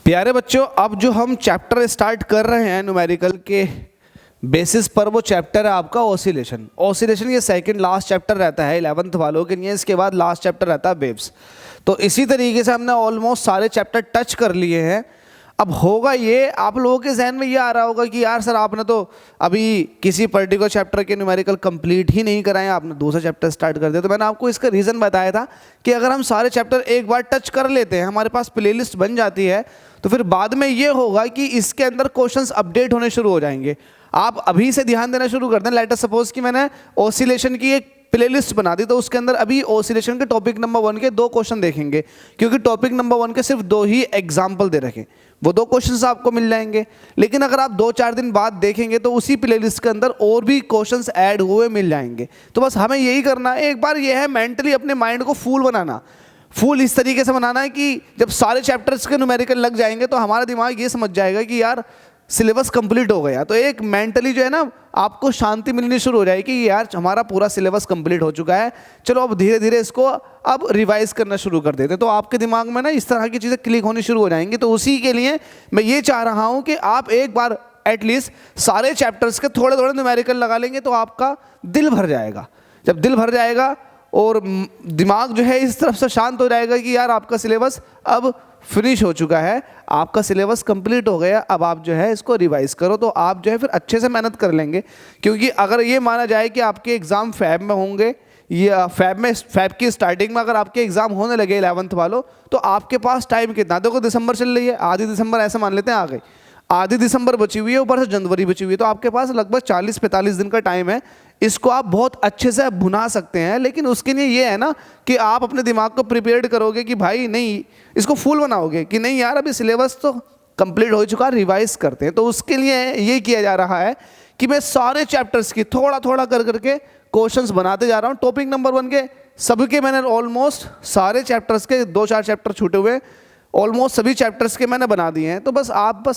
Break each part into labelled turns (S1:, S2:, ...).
S1: प्यारे बच्चों, अब जो हम चैप्टर स्टार्ट कर रहे हैं न्यूमेरिकल के बेसिस पर, वो चैप्टर है आपका ऑसिलेशन। ऑसिलेशन ये सेकंड लास्ट चैप्टर रहता है 11th वालों के लिए। इसके बाद लास्ट चैप्टर रहता है वेव्स। तो इसी तरीके से हमने ऑलमोस्ट सारे चैप्टर टच कर लिए हैं। अब होगा ये, आप लोगों के जहन में ये आ रहा होगा कि यार सर आपने तो अभी किसी पर्टिकुलर चैप्टर के न्यूमेरिकल कंप्लीट ही नहीं कराए, आपने दूसरा चैप्टर स्टार्ट कर दिया। तो मैंने आपको इसका रीज़न बताया था कि अगर हम सारे चैप्टर एक बार टच कर लेते हैं, हमारे पास प्लेलिस्ट बन जाती है, तो फिर बाद में ये होगा कि इसके अंदर क्वेश्चंस अपडेट होने शुरू हो जाएंगे। आप अभी से ध्यान देना शुरू कर दें। लेट अस सपोज कि मैंने ऑसिलेशन की एक प्लेलिस्ट बना दी, तो उसके अंदर अभी ऑसिलेशन के टॉपिक नंबर 1 के 2 क्वेश्चन देखेंगे, क्योंकि टॉपिक नंबर 1 के सिर्फ 2 ही एग्जाम्पल दे रखे, वो 2 क्वेश्चंस आपको मिल जाएंगे। लेकिन अगर आप 2-4 दिन बाद देखेंगे तो उसी प्लेलिस्ट के अंदर और भी क्वेश्चंस ऐड हुए मिल जाएंगे। तो बस हमें यही करना है, एक बार ये है मेंटली अपने माइंड को फूल बनाना। फूल इस तरीके से बनाना है कि जब सारे चैप्टर्स के न्यूमेरिकल लग जाएंगे तो हमारा दिमाग ये समझ जाएगा कि यार सिलेबस कंप्लीट हो गया। तो एक मेंटली जो है ना, आपको शांति मिलनी शुरू हो जाएगी कि यार हमारा पूरा सिलेबस कंप्लीट हो चुका है, चलो अब धीरे धीरे इसको अब रिवाइज करना शुरू कर देते हैं। तो आपके दिमाग में ना इस तरह की चीज़ें क्लिक होनी शुरू हो जाएंगी। तो उसी के लिए मैं ये चाह रहा हूँ कि आप एक बार एटलीस्ट सारे चैप्टर्स के थोड़े थोड़े न्यूमेरिकल लगा लेंगे तो आपका दिल भर जाएगा। जब दिल भर जाएगा और दिमाग जो है इस तरफ से शांत हो जाएगा कि यार आपका सिलेबस अब फिनिश हो चुका है, आपका सिलेबस कंप्लीट हो गया, अब आप जो है इसको रिवाइज करो, तो आप जो है फिर अच्छे से मेहनत कर लेंगे। क्योंकि अगर ये माना जाए कि आपके एग्ज़ाम फैब में होंगे, या फैब की स्टार्टिंग में अगर आपके एग्ज़ाम होने लगे 11th वालों, तो आपके पास टाइम कितना, देखो दिसंबर चल रही है, आधी दिसंबर ऐसे मान लेते हैं आ गई, आधी दिसंबर बची हुई है, ऊपर से जनवरी बची हुई है, तो आपके पास लगभग 40-45 दिन का टाइम है। इसको आप बहुत अच्छे से भुना सकते हैं। लेकिन उसके लिए ये है ना कि आप अपने दिमाग को प्रिपेयर्ड करोगे कि भाई नहीं, इसको फुल बनाओगे कि नहीं यार अभी सिलेबस तो कंप्लीट हो चुका, रिवाइज करते हैं। तो उसके लिए ये किया जा रहा है कि मैं सारे चैप्टर्स की थोड़ा थोड़ा कर करके क्वेश्चंस बनाते जा रहा हूँ। टॉपिक नंबर 1 के सबके मैंने ऑलमोस्ट सारे चैप्टर्स के 2-4 चैप्टर छूटे हुए, ऑलमोस्ट सभी चैप्टर्स के मैंने बना दिए हैं। तो बस आप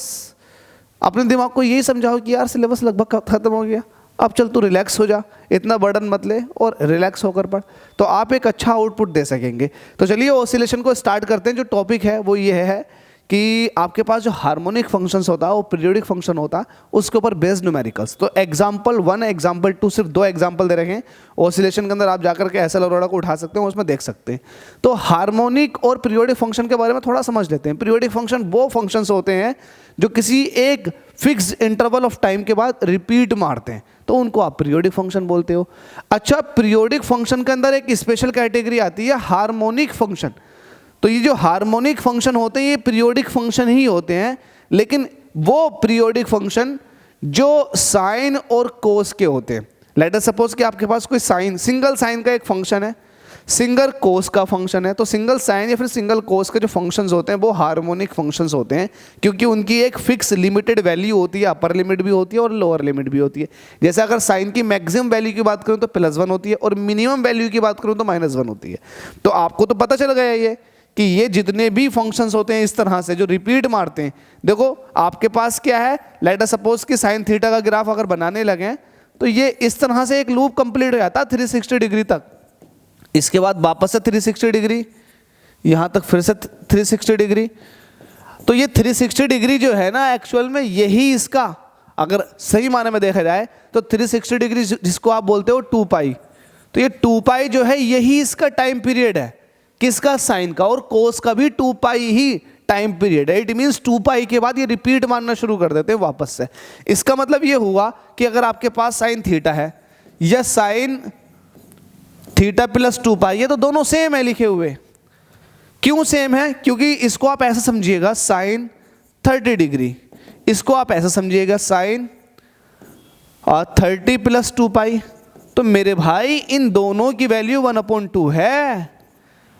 S1: अपने दिमाग को यही समझाओ कि यार सिलेबस लगभग खत्म हो गया, अब चल तू रिलैक्स हो जा, इतना बर्डन मत ले और रिलैक्स होकर पढ़, तो आप एक अच्छा आउटपुट दे सकेंगे। तो चलिए ऑसिलेशन को स्टार्ट करते हैं। जो टॉपिक है वो ये है कि आपके पास जो हार्मोनिक फंक्शंस होता है, वो पीरियोडिक फंक्शन होता है, उसके ऊपर बेस्ड न्यूमेरिकल्स। तो एग्जाम्पल 1, एग्जाम्पल 2, सिर्फ 2 एग्जाम्पल दे रखे हैं। ऑसिलेशन के अंदर आप जाकर के एसएल अरोड़ा को उठा सकते हैं, उसमें देख सकते हैं। तो हार्मोनिक और पीरियोडिक फंक्शन के बारे में थोड़ा समझ लेते हैं। पीरियोडिक फंक्शन वो फंक्शंस होते हैं जो किसी एक फिक्स इंटरवल ऑफ टाइम के बाद रिपीट मारते हैं, तो उनको आप पीरियोडिक फंक्शन बोलते हो। अच्छा, पीरियोडिक फंक्शन के अंदर एक स्पेशल कैटेगरी आती है हार्मोनिक फंक्शन। तो ये जो हार्मोनिक फंक्शन होते हैं ये पीरियोडिक फंक्शन ही होते हैं, लेकिन वो पीरियोडिक फंक्शन जो साइन और कोस के होते हैं। लेट अस सपोज कि आपके पास कोई साइन, सिंगल साइन का एक फंक्शन है, सिंगल कोस का फंक्शन है। तो सिंगल साइन या फिर सिंगल कोस के जो फंक्शंस होते हैं वो हार्मोनिक फंक्शंस होते हैं, क्योंकि उनकी एक फिक्स लिमिटेड वैल्यू होती है, अपर लिमिट भी होती है और लोअर लिमिट भी होती है। जैसे अगर साइन की मैक्सिमम वैल्यू की बात करूं तो +1 होती है, और मिनिमम वैल्यू की बात करूं तो -1 होती है। तो आपको तो पता चल गया ये कि ये जितने भी फंक्शंस होते हैं इस तरह से जो रिपीट मारते हैं, देखो आपके पास क्या है, लेट अस सपोज कि साइन थीटा का ग्राफ अगर बनाने लगे तो ये इस तरह से एक लूप कंप्लीट हो जाता है 360 डिग्री तक। इसके बाद वापस से 360 डिग्री, यहाँ तक फिर से 360 डिग्री। तो ये 360 डिग्री जो है ना, एक्चुअल में यही इसका अगर सही माने में देखा जाए तो 360 डिग्री जिसको आप बोलते हो 2π, तो ये 2π जो है यही इसका टाइम पीरियड है। किसका? साइन का। और कोस का भी 2π ही टाइम पीरियड है। इट मीन्स 2π के बाद ये रिपीट मारना शुरू कर देते हैं वापस से। इसका मतलब ये हुआ कि अगर आपके पास साइन थीटा है या साइन थीटा प्लस 2π है, तो दोनों सेम है लिखे हुए। क्यों सेम है? क्योंकि इसको आप ऐसा समझिएगा साइन 30 डिग्री, इसको आप ऐसा समझिएगा साइन 30 + 2π। तो मेरे भाई इन दोनों की वैल्यू 1/2 है।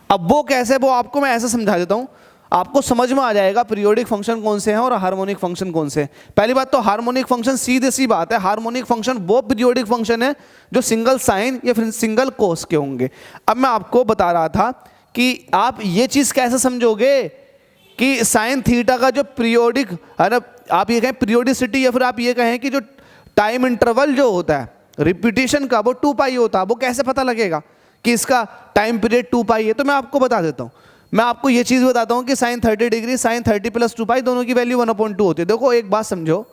S1: अब वो कैसे, वो आपको मैं ऐसे समझा देता हूं, आपको समझ में आ जाएगा पीरियोडिक फंक्शन कौन से हैं और हार्मोनिक फंक्शन कौन से हैं। पहली बात तो हार्मोनिक फंक्शन सीधे सी बात है, हार्मोनिक फंक्शन वो पीरियोडिक फंक्शन है जो सिंगल साइन या फिर सिंगल कोस के होंगे। अब मैं आपको बता रहा था कि आप ये चीज़ कैसे समझोगे कि साइन थीटा का जो पीरियोडिक है ना, आप ये कहें पीरियोडिसिटी या फिर आप ये कहें कि जो टाइम इंटरवल जो होता है रिपीटिशन का वो 2π होता है, वो कैसे पता लगेगा कि इसका टाइम पीरियड 2π है? तो मैं आपको बता देता हूँ। मैं आपको ये चीज़ बताता हूँ कि साइन 30 डिग्री साइन 30 प्लस 2 पाई दोनों की वैल्यू 1/2 होती है। देखो एक बात समझो,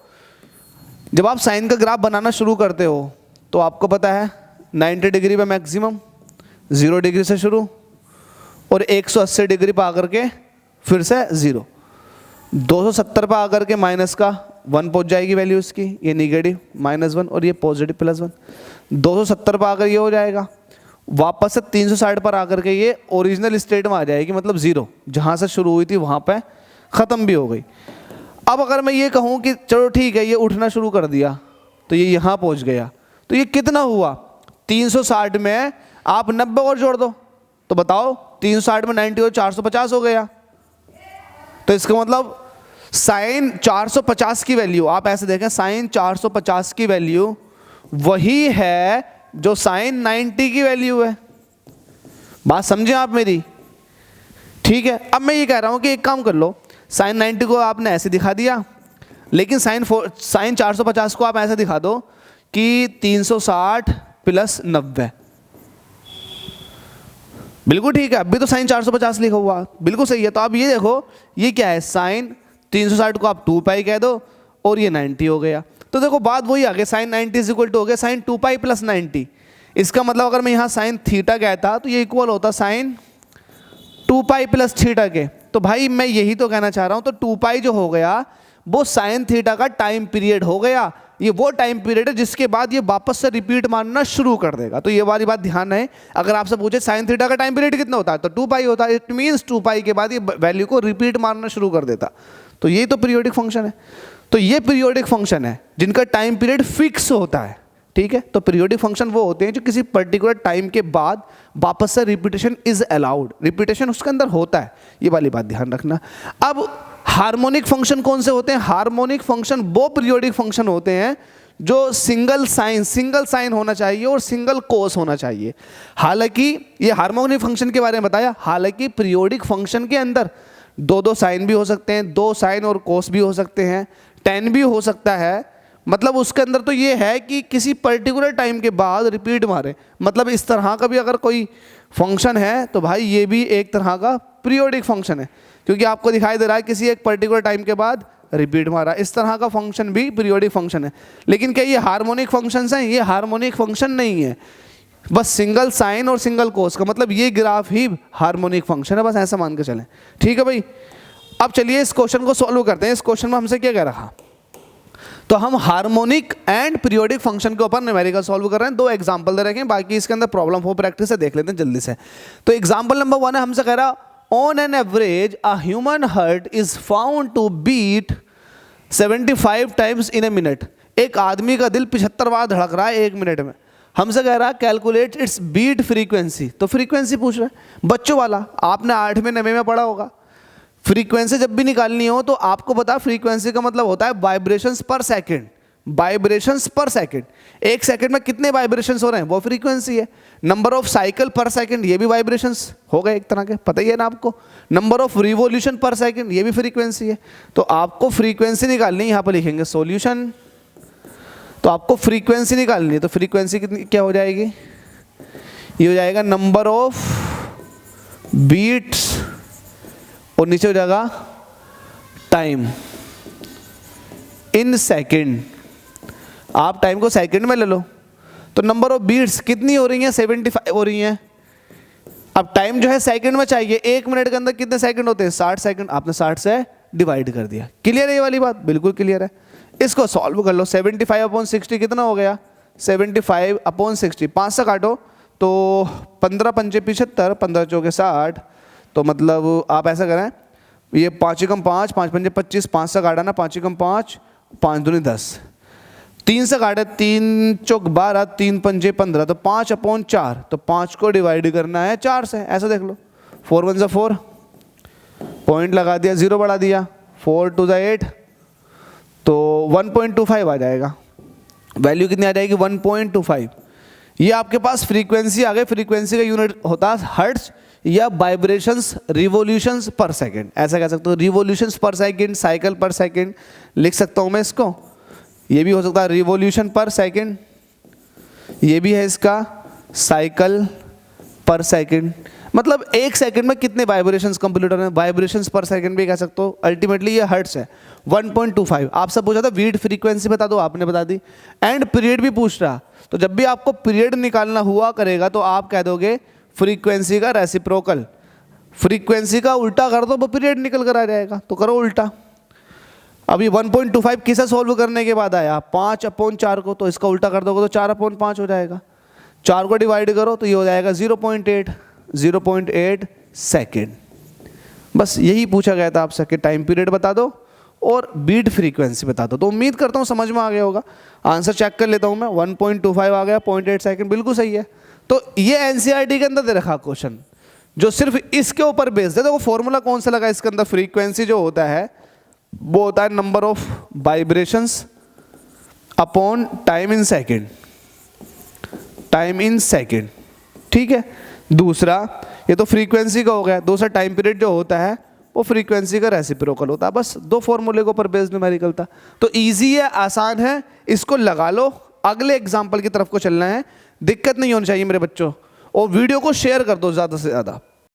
S1: जब आप साइन का ग्राफ बनाना शुरू करते हो तो आपको पता है 90 डिग्री पे मैक्सिमम, 0 डिग्री से शुरू और 180 डिग्री पर आकर के फिर से 0, 270 पर आकर के माइनस का 1 पहुंच जाएगी वैल्यू इसकी, ये निगेटिव -1 और ये पॉजिटिव +1, 270 पर आकर ये हो जाएगा, वापस से 360 पर आकर के ये ओरिजिनल स्टेट में आ जाएगी, मतलब 0 जहाँ से शुरू हुई थी वहाँ पे ख़त्म भी हो गई। अब अगर मैं ये कहूँ कि चलो ठीक है ये उठना शुरू कर दिया तो ये यहाँ पहुँच गया, तो ये कितना हुआ, 360 में आप 90 और जोड़ दो तो बताओ 360 में 90 और 450 हो गया। तो इसका मतलब साइन 450 की वैल्यू, आप ऐसे देखें साइन 450 की वैल्यू वही है जो साइन 90 की वैल्यू है। बात समझे आप मेरी? ठीक है, अब मैं ये कह रहा हूं कि एक काम कर लो, साइन 90 को आपने ऐसे दिखा दिया, लेकिन साइन 450 को आप ऐसे दिखा दो कि 360 प्लस 90। बिल्कुल ठीक है, अभी तो साइन 450 लिखा हुआ, बिल्कुल सही है। तो आप ये देखो ये क्या है, साइन 360 को आप 2 पाई कह दो और ये 90 हो गया। तो देखो बात वही आ गई, साइन 90 इज इक्वल टू हो गया साइन 2 पाई प्लस 90। इसका मतलब अगर मैं यहाँ साइन थीटा कहता तो ये इक्वल होता साइन 2 पाई प्लस थीटा के। तो भाई मैं यही तो कहना चाह रहा हूँ, तो 2 पाई जो हो गया वो साइन थीटा का टाइम पीरियड हो गया, ये वो टाइम पीरियड है जिसके बाद ये वापस से रिपीट मारना शुरू कर देगा। तो ये वाली बात ध्यान है, अगर आपसे पूछे साइन थीटा का टाइम पीरियड कितना होता है तो 2 पाई होता है, इट मीन्स 2 पाई के बाद ये वैल्यू को रिपीट मारना शुरू कर देता। तो ये तो पीरियोडिक फंक्शन है। तो ये पीरियोडिक फंक्शन है जिनका टाइम पीरियड फिक्स होता है, ठीक है। तो पीरियोडिक फंक्शन वो होते हैं जो किसी पर्टिकुलर टाइम के बाद वापस से रिपीटेशन इज अलाउड, रिपीटेशन उसके अंदर होता है, ये वाली बात ध्यान रखना। अब हार्मोनिक फंक्शन कौन से होते हैं? हार्मोनिक फंक्शन वो पीरियोडिक फंक्शन होते हैं जो सिंगल साइन होना चाहिए और सिंगल कोस होना चाहिए। हालांकि ये हार्मोनिक फंक्शन के बारे में बताया, हालांकि पीरियोडिक फंक्शन के अंदर 2 साइन भी हो सकते हैं, 2 साइन और कोस भी हो सकते हैं, tan भी हो सकता है। मतलब उसके अंदर तो ये है कि किसी पर्टिकुलर टाइम के बाद रिपीट मारे, मतलब इस तरह का भी अगर कोई फंक्शन है तो भाई ये भी एक तरह का पीरियोडिक फंक्शन है, क्योंकि आपको दिखाई दे रहा है किसी एक पर्टिकुलर टाइम के बाद रिपीट मारा, इस तरह का फंक्शन भी पीरियोडिक फंक्शन है। लेकिन क्या ये हार्मोनिक फंक्शंस हैं? ये हार्मोनिक फंक्शन नहीं है, बस सिंगल साइन और सिंगल कोस का मतलब ये ग्राफ ही हार्मोनिक फंक्शन है, बस ऐसा मान के चलें, ठीक है भाई। अब चलिए इस क्वेश्चन को सॉल्व करते हैं। इस क्वेश्चन में हमसे क्या कह रहा, तो हम हार्मोनिक एंड पीरियोडिक फंक्शन के ऊपर न्यूमेरिकल सॉल्व कर रहे हैं। 2 एग्जांपल दे रखे हैं, बाकी इसके अंदर प्रॉब्लम हो प्रैक्टिस है, देख लेते हैं जल्दी से। तो एग्जांपल नंबर 1 है, हमसे कह रहा on an average a human heart is found to beat 75 times in a minute. एक आदमी का दिल 75 बार धड़क रहा है 1 मिनट में। हमसे कह रहा है कैलकुलेट इट्स बीट फ्रीक्वेंसी, तो फ्रीक्वेंसी पूछ रहा है बच्चों वाला, आपने 8वें 9वें में पढ़ा होगा। फ्रीक्वेंसी जब भी निकालनी हो तो आपको पता फ्रीक्वेंसी का मतलब होता है वाइब्रेशंस पर सेकंड, वाइब्रेशंस पर सेकंड। 1 सेकंड में कितने वाइब्रेशंस हो रहे हैं वो फ्रीक्वेंसी है। नंबर ऑफ साइकिल पर सेकंड ये भी वाइब्रेशंस हो गए एक तरह के, पता ही है ना आपको। नंबर ऑफ रिवॉल्यूशन पर सेकंड ये भी फ्रीक्वेंसी है। तो आपको फ्रीक्वेंसी निकालनी है, यहाँ पर लिखेंगे सॉल्यूशन। तो आपको फ्रीक्वेंसी निकालनी है, तो फ्रीक्वेंसी कितनी क्या हो जाएगी, ये हो जाएगा नंबर ऑफ बीट्स और नीचे हो जाएगा टाइम इन सेकंड। आप टाइम को सेकंड में ले लो, तो नंबर ऑफ बीट्स कितनी हो रही हैं, 75 हो रही हैं। अब टाइम जो है सेकंड में चाहिए, 1 मिनट के अंदर कितने सेकंड होते हैं, 60 सेकंड। आपने 60 से डिवाइड कर दिया। क्लियर है ये वाली बात? बिल्कुल क्लियर है। इसको सॉल्व कर लो। 75/60 कितना हो गया, 75/60, 5 से काटो तो 15 पंचे 75, 15 चौके 60। तो मतलब आप ऐसा करें, ये 5 एकम 5, 5 पंजे 25, 5 से काटा ना, 5 एकम 5, 5 दूनी 10, 3 से काटे 3 चौक 12, 3 पंजे 15, तो 5/4। तो 5 को डिवाइड करना है 4 से, ऐसा देख लो। 4 1 जा 4, पॉइंट लगा दिया, 0 बढ़ा दिया, 4 2 जा 8, तो 1.25 आ जाएगा। वैल्यू कितनी आ जाएगी, 1.25। ये आपके पास फ्रीक्वेंसी आ गई। फ्रीक्वेंसी का यूनिट होता है हर्ट्ज या वाइब्रेशंस रिवॉल्यूशंस पर सेकंड, ऐसा कह सकते हो। रिवॉल्यूशंस पर सेकंड, साइकिल पर सेकंड लिख सकता हूँ मैं इसको। ये भी हो सकता है रिवॉल्यूशन पर सेकंड, ये भी है इसका साइकिल पर सेकंड। मतलब एक सेकंड में कितने वाइब्रेशंस कंप्लीट हो रहे हैं, वाइब्रेशंस पर सेकंड भी कह सकते हो, अल्टीमेटली ये हर्ट्स है 1.25। आपसे पूछा था वीट फ्रीक्वेंसी बता दो, आपने बता दी। एंड पीरियड भी पूछ रहा, तो जब भी आपको पीरियड निकालना हुआ करेगा तो आप कह दोगे फ्रीक्वेंसी का रेसिप्रोकल, फ्रीक्वेंसी का उल्टा कर दो वो पीरियड निकल कर आ जाएगा, तो करो उल्टा। अभी 1.25 किसे सॉल्व करने के बाद आया 5/4 को, तो इसका उल्टा कर दोगे तो 4/5 हो जाएगा। 4 को डिवाइड करो तो ये हो जाएगा 0.8 सेकेंड। बस यही पूछा गया था आपसे कि टाइम पीरियड बता दो और बीट फ्रीक्वेंसी बता दो। तो उम्मीद करता हूँ समझ में आ गया होगा। आंसर चेक कर लेता हूँ मैं, 1.25 आ गया, 0.8 सेकेंड, बिल्कुल सही है। तो ये एनसीईआरटी के अंदर दे रखा क्वेश्चन जो सिर्फ इसके ऊपर बेस्ड है। देखो फॉर्मूला कौन सा लगा इसके अंदर, फ्रीक्वेंसी जो होता है वो होता है number of vibrations upon time in second, time in second, ठीक है। दूसरा ये तो फ्रीक्वेंसी का हो गया, दूसरा टाइम पीरियड जो होता है वो फ्रीक्वेंसी का रेसिप्रोकल होता है। बस दो फॉर्मूले के ऊपर बेस्ड न्यूमेरिकल था। तो इजी है, आसान है, इसको लगा लो। अगले एग्जाम्पल की तरफ को चलना है, दिक्कत नहीं होनी चाहिए मेरे बच्चों। और वीडियो को शेयर कर दो ज़्यादा से ज़्यादा।